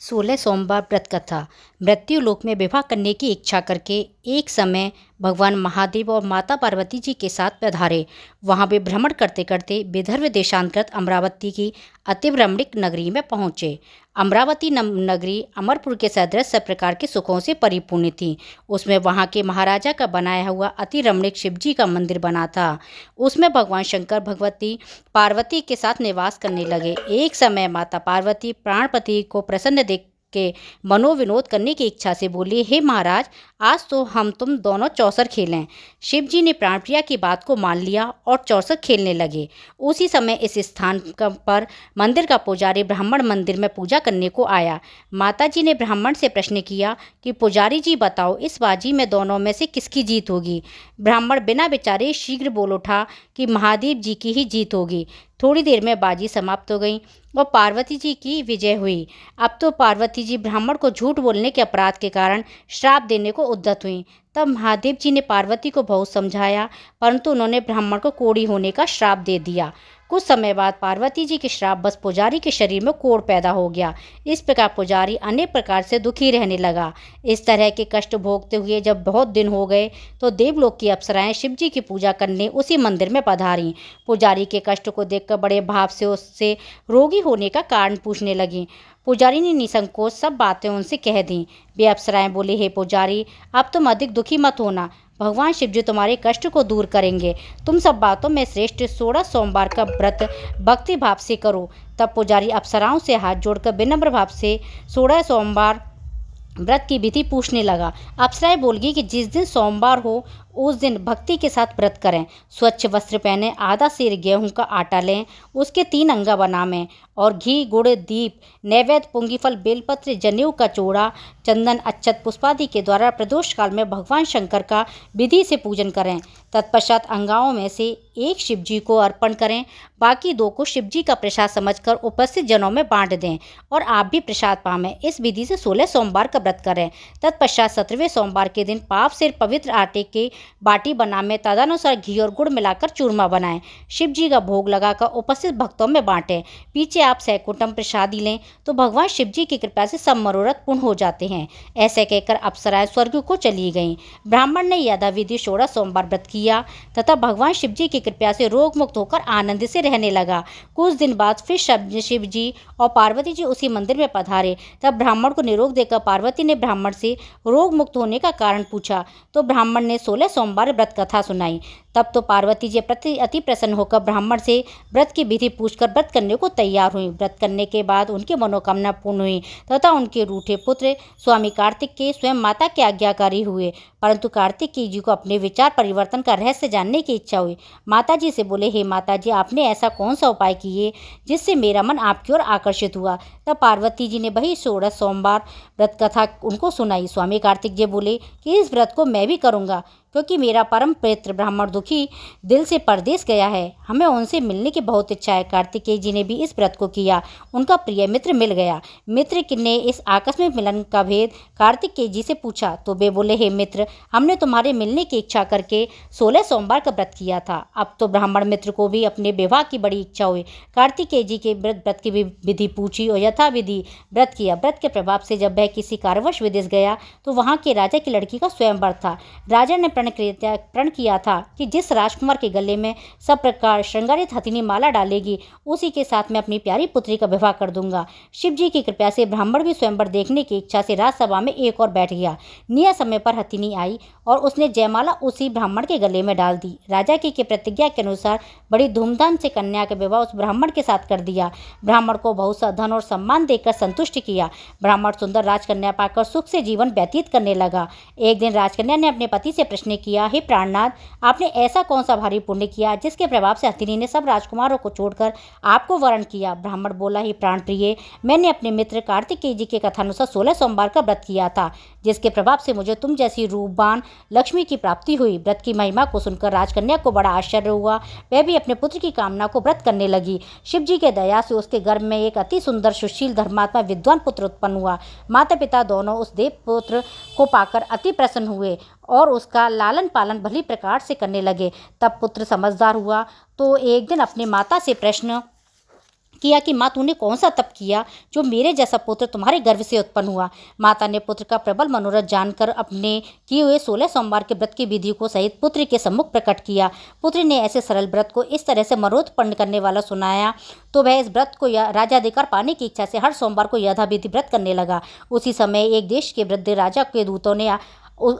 16 सोमवार व्रत कथा। मृत्यु लोक में विवाह करने की इच्छा करके एक समय भगवान महादेव और माता पार्वती जी के साथ पधारे। वहां वे भ्रमण करते करते विदर्भ देशांतर्गत अमरावती की अति रमणीक नगरी में पहुंचे। अमरावती नगरी अमरपुर के सदृश सब प्रकार के सुखों से परिपूर्ण थी। उसमें वहां के महाराजा का बनाया हुआ अति रमणीक शिवजी का मंदिर बना था। उसमें भगवान शंकर भगवती पार्वती के साथ निवास करने लगे। एक समय माता पार्वती प्राणपति को प्रसन्न देख के मनोविनोद करने की इच्छा से बोली, हे महाराज, आज तो हम तुम दोनों चौसर खेलें। शिव जी ने प्राणप्रिया की बात को मान लिया और चौसर खेलने लगे। उसी समय इस स्थान पर मंदिर का पुजारी ब्राह्मण मंदिर में पूजा करने को आया। माता जी ने ब्राह्मण से प्रश्न किया कि पुजारी जी बताओ, इस बाजी में दोनों में से किसकी जीत होगी। ब्राह्मण बिना विचारे शीघ्र बोल उठा कि महादेव जी की ही जीत होगी। थोड़ी देर में बाजी समाप्त हो गई और पार्वती जी की विजय हुई। अब तो पार्वती जी ब्राह्मण को झूठ बोलने के अपराध के कारण श्राप देने को उद्यत हुई। तब महादेव जी ने पार्वती को बहुत समझाया, परंतु उन्होंने ब्राह्मण को कोढ़ी होने का श्राप दे दिया। कुछ समय बाद पार्वती जी के श्राप बस पुजारी के शरीर में कोढ़ पैदा हो गया। इस प्रकार पुजारी अनेक प्रकार से दुखी रहने लगा। इस तरह के कष्ट भोगते हुए जब बहुत दिन हो गए तो देवलोक की अप्सराएं शिव जी की पूजा करने उसी मंदिर में पधारी। पुजारी के कष्ट को देखकर बड़े भाव से उससे रोगी होने का कारण पूछने लगी। पुजारी ने निसंकोच सब बातें उनसे कह दी। वे अप्सराएं बोले, हे पुजारी, अब तुम अधिक दुखी मत होना, भगवान शिव जी तुम्हारे कष्ट को दूर करेंगे। तुम सब बातों में श्रेष्ठ 16 सोमवार का व्रत भक्ति भाव से करो। तब पुजारी अप्सराओं से हाथ जोड़कर विनम्र भाव से 16 सोमवार व्रत की विधि पूछने लगा। अप्सराएं बोल गई कि जिस दिन सोमवार हो उस दिन भक्ति के साथ व्रत करें। स्वच्छ वस्त्र पहने, आधा सेर गेहूं का आटा लें, उसके 3 अंगा बनावें और घी, गुड़, दीप, नैवेद्य, पुंगीफल, बेलपत्र, जनेऊ का चूड़ा, चंदन, अक्षत, पुष्पादि के द्वारा प्रदोष काल में भगवान शंकर का विधि से पूजन करें। तत्पश्चात अंगाओं में से एक शिव जी को अर्पण करें, बाकी 2 को शिव जी का प्रसाद समझकर उपस्थित जनों में बांट दें और आप भी प्रसाद पावें। इस विधि से 16 सोमवार का व्रत करें। तत्पश्चात 17वें सोमवार के दिन पाप से पवित्र आटे के बाटी बनाएं, तदनुसार घी और गुड़ मिलाकर चूरमा बनाएं, शिव जी का भोग लगाकर उपस्थित भक्तों में बांटें। पीछे आप सैकुटम प्रसादी लें तो भगवान शिव जी की कृपा से सब मनोरथ पूर्ण हो जाते हैं। ऐसे कहकर अप्सराएं स्वर्ग को चली गईं। ब्राह्मण ने यथाविधि 16 सोमवार व्रत किया तथा भगवान शिव जी की कृपा से रोग मुक्त होकर आनंद से रहने लगा। कुछ दिन बाद फिर शिव जी और पार्वती जी उसी मंदिर में पधारे। तब ब्राह्मण को निरोग देकर पार्वती ने ब्राह्मण से रोग मुक्त होने का कारण पूछा तो ब्राह्मण ने 16 सोमवार व्रत कथा सुनाई। तब तो पार्वती जी प्रति अति प्रसन्न होकर ब्राह्मण से व्रत की विधि पूछकर व्रत करने को तैयार हुई। व्रत करने के बाद उनकी मनोकामना पूर्ण हुई तथा उनके रूठे पुत्र स्वामी कार्तिक के स्वयं माता के आज्ञाकारी हुए। परंतु कार्तिक जी को अपने विचार परिवर्तन का रहस्य जानने की इच्छा हुई। माता जी से बोले, हे माता जी, आपने ऐसा कौन सा उपाय किए जिससे मेरा मन आपकी ओर आकर्षित हुआ। तब पार्वती जी ने वही 16 सोमवार व्रत कथा उनको सुनाई। स्वामी कार्तिक जी बोले कि इस व्रत को मैं भी करूँगा, क्योंकि मेरा परम प्रिय ब्राह्मण दुखी दिल से परदेश गया है, हमें उनसे मिलने की बहुत इच्छा है। कार्तिकेय जी ने भी इस व्रत को किया। उनका प्रिय मित्र मिल गया। मित्र ने इस आकस्मिक मिलन का भेद कार्तिकेय जी से पूछा तो वे बोले, हे मित्र, हमने तुम्हारे मिलने की इच्छा करके 16 सोमवार का व्रत किया था। अब तो ब्राह्मण मित्र को भी अपने विवाह की बड़ी इच्छा हुई। कार्तिकेय जी के व्रत की विधि पूछी और यथाविधि व्रत किया। व्रत के प्रभाव से जब वह किसी कारणवश विदेश गया तो वहाँ के राजा की लड़की का स्वयंवर था। राजा ने प्रण किया था कि जिस राजकुमार के गले में सब प्रकार श्रृंगारित हथिनी माला डालेगी उसी के साथ मैं अपनी प्यारी पुत्री का विवाह कर दूंगा। शिव जी की कृपा से ब्राह्मण भी स्वयंवर देखने की इच्छा से राजसभा में एक और बैठ गया। नियत समय पर हथिनी आई और उसने जयमाला उसी ब्राह्मण के गले में डाल दी। राजा की प्रतिज्ञा के अनुसार बड़ी धूमधाम से कन्या का विवाह उस ब्राह्मण के साथ कर दिया। ब्राह्मण को बहुत सा धन और सम्मान देकर संतुष्ट किया। ब्राह्मण सुंदर राजकन्या पाकर सुख से जीवन व्यतीत करने लगा। एक दिन राजकन्या ने अपने पति से प्रश्न किया, हे प्राणनाथ, आपने ऐसा कौन सा भारी पुण्य किया जिसके प्रभाव से हथिनी ने सब राजकुमारों को छोड़कर आपको वरण किया। ब्राह्मण बोला, हे प्राण प्रिय, मैंने अपने मित्र कार्तिकेय जी के कथानुसार 16 सोमवार का व्रत किया था, जिसके प्रभाव से मुझे तुम जैसी रूपवान लक्ष्मी की प्राप्ति हुई। व्रत की महिमा को सुनकर राजकन्या को बड़ा आश्चर्य हुआ। वह भी अपने पुत्र की कामना को व्रत करने लगी। शिव जी के दया से उसके गर्भ में एक अति सुंदर सुशील धर्मात्मा विद्वान पुत्र उत्पन्न हुआ। माता पिता दोनों उस देव पुत्र को पाकर अति प्रसन्न हुए और उसका लालन पालन भली प्रकार से करने लगे। तब पुत्र समझदार हुआ तो एक दिन अपने माता से प्रश्न किया कि माँ तूने कौन सा तप किया जो मेरे जैसा पुत्र तुम्हारे गर्भ से उत्पन्न हुआ। माता ने पुत्र का प्रबल मनोरथ जानकर अपने किए हुए 16 सोमवार के व्रत की विधि को सहित पुत्र के सम्मुख प्रकट किया। पुत्र ने ऐसे सरल व्रत को इस तरह से मनोरथ पूर्ण करने वाला सुनाया तो वह इस व्रत को राजाधिकार पाने की इच्छा से हर सोमवार को यथाविधि व्रत करने लगा। उसी समय एक देश के वृद्ध राजा के दूतों ने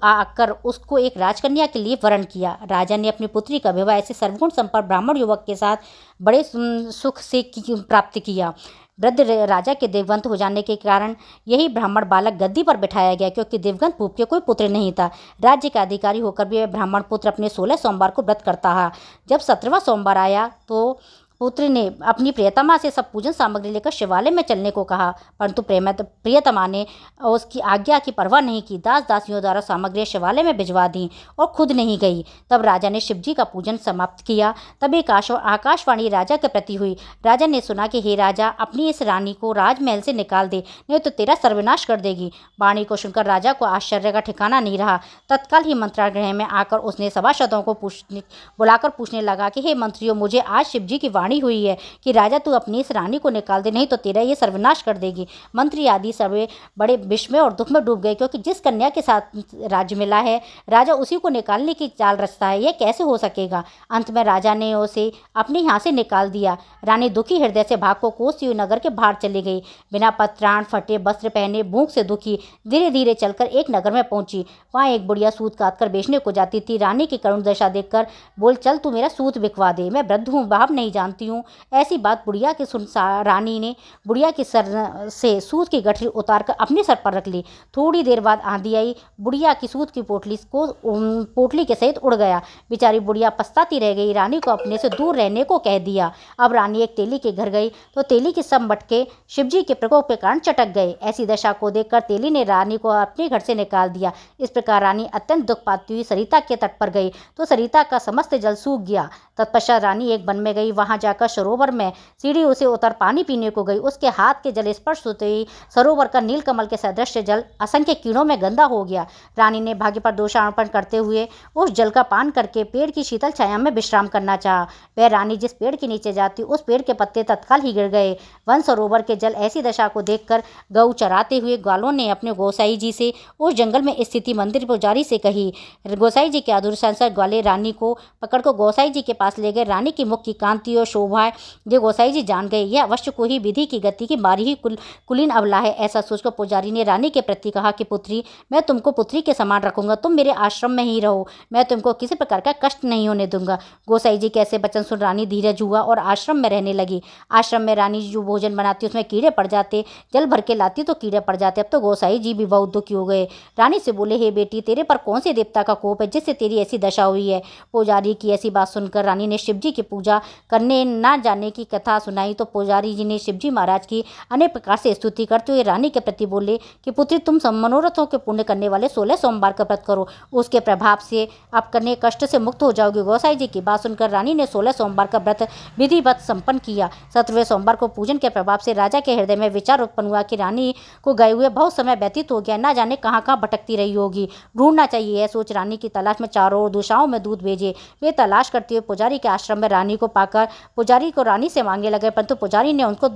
आकर उसको एक राजकन्या के लिए वरण किया। राजा ने अपनी पुत्री का विवाह ऐसे सर्वगुण संपन्न ब्राह्मण युवक के साथ बड़े सुख से प्राप्त किया। वृद्ध राजा के देववंत हो जाने के कारण यही ब्राह्मण बालक गद्दी पर बिठाया गया, क्योंकि दिवंगत भूप के कोई पुत्र नहीं था। राज्य का अधिकारी होकर भी वह ब्राह्मण पुत्र अपने 16 सोमवार को व्रत करता रहा। जब 17वां सोमवार आया तो पुत्र ने अपनी प्रियतमा से सब पूजन सामग्री लेकर शिवालय में चलने को कहा, परंतु प्रियतमा ने उसकी आज्ञा की परवाह नहीं की। दास दासियों द्वारा सामग्री शिवालय में भिजवा दी और खुद नहीं गई। तब राजा ने शिवजी का पूजन समाप्त किया। तब एक आकाशवाणी राजा के प्रति हुई। राजा ने सुना कि हे राजा, अपनी इस रानी को राजमहल से निकाल दे, नहीं तो तेरा सर्वनाश कर देगी। वाणी को सुनकर राजा को आश्चर्य का ठिकाना नहीं रहा। तत्काल ही मंत्रागृह में आकर उसने सभासदों को बुलाकर पूछने लगा कि हे मंत्रियों, मुझे आज शिवजी की वाणी हुई है कि राजा तू अपनी इस रानी को निकाल दे, नहीं तो तेरा ये सर्वनाश कर देगी। मंत्री आदि सभी बड़े विस्मय और दुख में डूब गए, क्योंकि जिस कन्या के साथ राज्य मिला है राजा उसी को निकालने की चाल रचता है, यह कैसे हो सकेगा। अंत में राजा ने उसे अपने यहाँ से निकाल दिया। रानी दुखी हृदय से भाग को कोसती हुई नगर के बाहर चली गई। बिना पत्राण फटे वस्त्र पहने भूख से दुखी धीरे धीरे चलकर एक नगर में पहुंची। वहाँ एक बुढ़िया सूत काट कर बेचने को जाती थी। रानी की करुण दशा देखकर बोल, चल तू मेरा सूत बिकवा दे, मैं वृद्ध हूँ, भाव नहीं जानती हूँ। ऐसी बात बुढ़िया की सुन रानी ने बुढ़िया के सर से सूत की गठरी उतारकर अपने सर पर रख ली। थोड़ी देर बाद आंधी आई। बुढ़िया की सूत की पोटली के सहित उड़ गया। बेचारी बुढ़िया पछताती रह गई। रानी को अपने से दूर रहने को कह दिया। अब रानी एक तेली के घर गई तो तेली के सब मटके शिवजी के प्रकोप के कारण चटक गए। ऐसी दशा को देखकर तेली ने रानी को अपने घर से निकाल दिया। इस प्रकार रानी अत्यंत दुख पाती हुई सरिता के तट पर गई तो सरिता का समस्त जल सूख गया। तत्पश्चात रानी एक वन में गई। वहां जाकर सरोवर में सीढ़ी से उतर पानी पीने को गई। उसके हाथ के जल स्पर्श होते ही सरोवर का नीलकमल के सदृश जल असंख्य कीड़ों में गंदा हो गया। रानी ने भाग्य पर दोषारोपण करते हुए उस जल का पान करके पेड़ की शीतल छाया में विश्राम करना चाहा। वह रानी जिस पेड़ के नीचे जाती उस पेड़ के पत्ते तत्काल ही गिर गए। वन सरोवर के जल ऐसी दशा को देखकर गऊ चराते हुए ग्वालों ने अपने गोसाई जी से उस जंगल में स्थिति मंदिर पुजारी से कही। गोसाई जी के आदेशानुसार ग्वाले रानी को पकड़कर गोसाई जी के पास ले गए। रानी की मुख की कांति और शोभा जो गोसाई जी जान गए, यह अवश्य को ही विधि की गति की मारी ही कुलीन अबला है। ऐसा सोचकर पुजारी ने रानी के प्रति कहा कि पुत्री, मैं तुमको पुत्री के समान रखूंगा, तुम मेरे आश्रम में ही रहो, मैं तुमको किसी प्रकार का कष्ट नहीं होने दूंगा। गोसाई जी कैसे वचन सुन रानी धीरज हुआ और आश्रम में रहने लगी। आश्रम में रानी जो भोजन बनाती उसमें कीड़े पड़ जाते, जल भर के लाती तो कीड़े पड़ जाते। अब तो गोसाई जी भी बहुत दुखी हो गए। रानी से बोले, हे बेटी, तेरे पर कौन से देवता का कोप है जिससे तेरी ऐसी दशा हुई है। पुजारी की ऐसी बात सुनकर रानी ने शिवजी की पूजा करने ना जाने की कथा सुनाई तो पुजारी जी ने शिवजी महाराज की अनेक प्रकार से स्तुति करते हुए रानी के प्रति बोले कि पुत्री, तुम मनोरथों के पूर्ण करने वाले 16 सोमवार का व्रत करो, उसके प्रभाव से आप करने कष्ट से मुक्त हो जाओगे। गोसाई जी की बात सुनकर रानी ने 16 सोमवार का व्रत विधिवत संपन्न किया। 17वें सोमवार को पूजन के प्रभाव से राजा के हृदय में विचार उत्पन्न हुआ कि रानी को गए हुए बहुत समय व्यतीत हो गया, ना जाने कहाँ कहाँ भटकती रही होगी, ढूंढना चाहिए। यह सोच रानी की तलाश में चारों ओर दिशाओं में दूत भेजे। वे तलाश करते हुए पुजारी के आश्रम में रानी को पाकर पुजारी को रानी से मांगने लगे, परंतु पुजारी ने उनको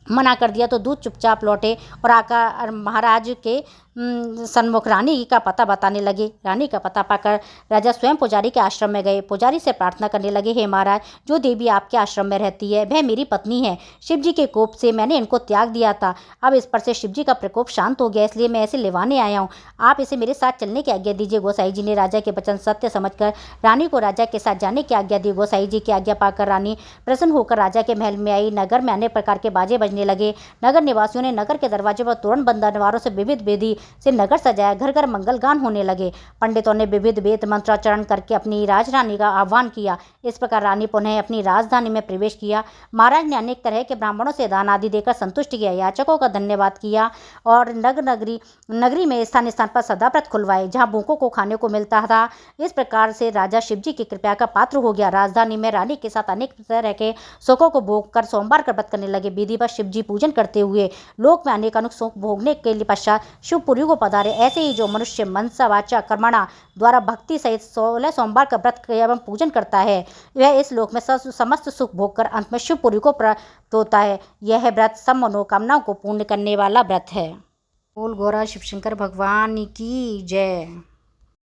मना कर दिया तो दूत चुपचाप लौटे और आकर महाराज के सन्मुख रानी का पता बताने लगे। रानी का पता पाकर राजा स्वयं पुजारी के आश्रम में गए। पुजारी से प्रार्थना करने लगे, हे महाराज, जो देवी आपके आश्रम में रहती है वह मेरी पत्नी है। शिवजी के कोप से मैंने इनको त्याग दिया था। अब इस पर से शिवजी का प्रकोप शांत हो गया, इसलिए मैं इसे लेवाने आया हूँ। आप इसे मेरे साथ चलने की आज्ञा दीजिए। गोसाई जी ने राजा के वचन सत्य समझकर रानी को राजा के साथ जाने की आज्ञा दी। गोसाई जी की आज्ञा पाकर रानी प्रसन्न होकर राजा के महल में आई। नगर में अनेक प्रकार के बाजे बजने लगे। नगर निवासियों ने नगर के दरवाजे पर तोरण बंधनवारों से विविध विधि से नगर सजाया। घर घर मंगल गान होने लगे। पंडितों ने विविध वेद मंत्रोच्चारण करके अपनी राजरानी का आह्वान किया। इस प्रकार रानी पुनः अपनी राजधानी में प्रवेश किया। महाराज ने अनेक तरह के ब्राह्मणों से दान आदि देकर संतुष्ट किया। याचकों का धन्यवाद किया और नगरी में स्थान स्थान पर सदाव्रत खुलवाए, जहाँ भूखों को खाने को मिलता था। इस प्रकार से राजा शिवजी की कृपा का पात्र हो गया। राजधानी में रानी के साथ अनेक तरह के सुखों को भोग कर सोमवार का व्रत करने लगे। विधिवत शिव जी पूजन करते हुए लोक में अनेक सुख भोगने के लिए पश्चात शिवपुरी को पधारे। ऐसे ही जो मनुष्य मनसा वाचा कर्मणा द्वारा भक्ति सहित 16 सोमवार का व्रत एवं पूजन करता है, वह इस लोक में समस्त सुख भोग कर अंत में शिवपुरी को प्राप्त होता है। यह व्रत सब मनोकामनाओं को पूर्ण करने वाला व्रत है। बोल गौरा शिव शंकर भगवान की जय।